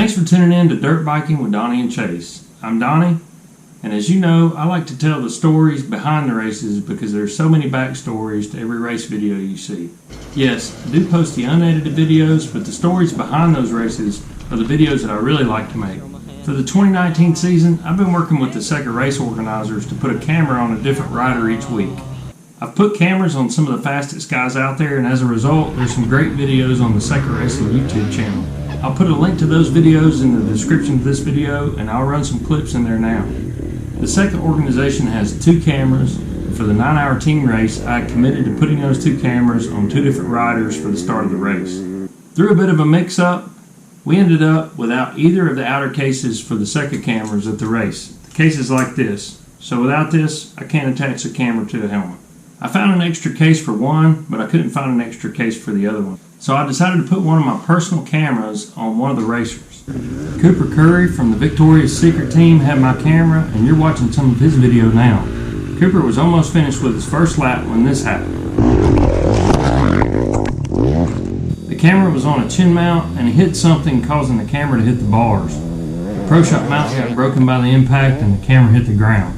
Thanks for tuning in to Dirt Biking with Donnie and Chase. I'm Donnie, and as you know, I like to tell the stories behind the races because there's so many backstories to every race video you see. Yes, I do post the unedited videos, but the stories behind those races are the videos that I really like to make. For the 2019 season, I've been working with the SECA race organizers to put a camera on a different rider each week. I've put cameras on some of the fastest guys out there, and as a result, there's some great videos on the SECA Racing YouTube channel. I'll put a link to those videos in the description of this video, and I'll run some clips in there now. The SECA organization has 2 cameras. For the 9-hour team race, I committed to putting those 2 cameras on 2 different riders for the start of the race. Through a bit of a mix-up, we ended up without either of the outer cases for the SECA cameras at the race. The case is like this, so without this, I can't attach the camera to the helmet. I found an extra case for one, but I couldn't find an extra case for the other one. So I decided to put one of my personal cameras on one of the racers. Cooper Currie from the Victoria's Secret team had my camera, and you're watching some of his video now. Cooper was almost finished with his first lap when this happened. The camera was on a chin mount, and he hit something causing the camera to hit the bars. The Pro Shop mount got broken by the impact, and the camera hit the ground.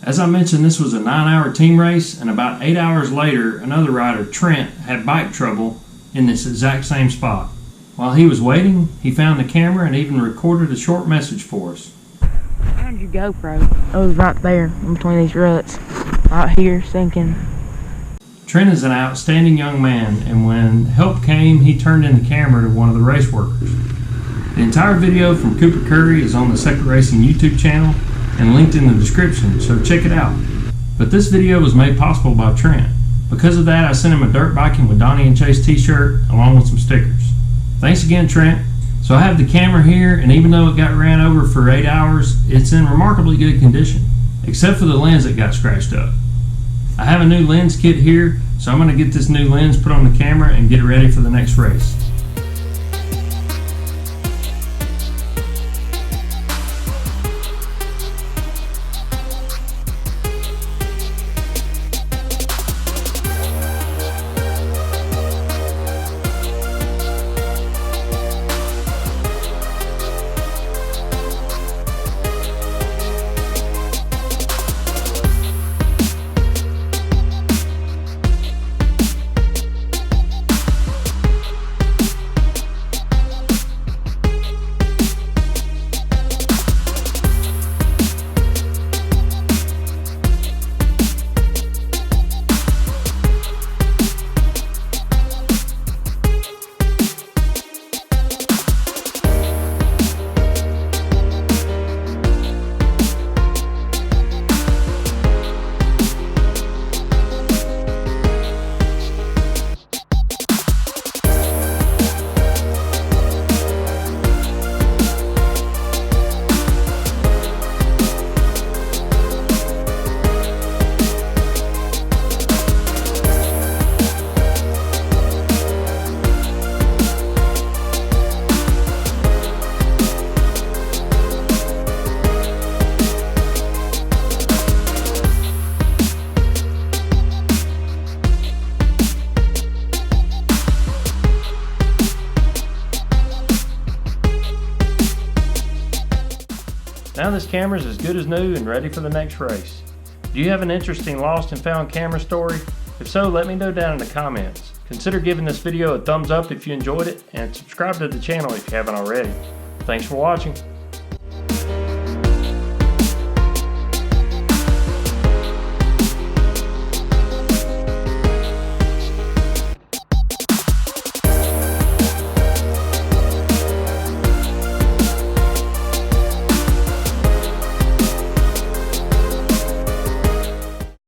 As I mentioned, this was a 9-hour team race, and about 8 hours later, another rider, Trent, had bike trouble in this exact same spot. While he was waiting, he found the camera and even recorded a short message for us. I found your GoPro. It was right there in between these ruts, right here, sinking. Trent is an outstanding young man, and when help came, he turned in the camera to one of the race workers. The entire video from Cooper Currie is on the SECA Racing YouTube channel and linked in the description, so check it out. But this video was made possible by Trent. Because of that, I sent him a Dirt Biking with Donnie and Chase t-shirt along with some stickers. Thanks again, Trent. So I have the camera here, and even though it got ran over for 8 hours, it's in remarkably good condition, except for the lens that got scratched up. I have a new lens kit here, so I'm going to get this new lens put on the camera and get it ready for the next race. Now this camera is as good as new and ready for the next race. Do you have an interesting lost and found camera story? If so, let me know down in the comments. Consider giving this video a thumbs up if you enjoyed it, and subscribe to the channel if you haven't already. Thanks for watching.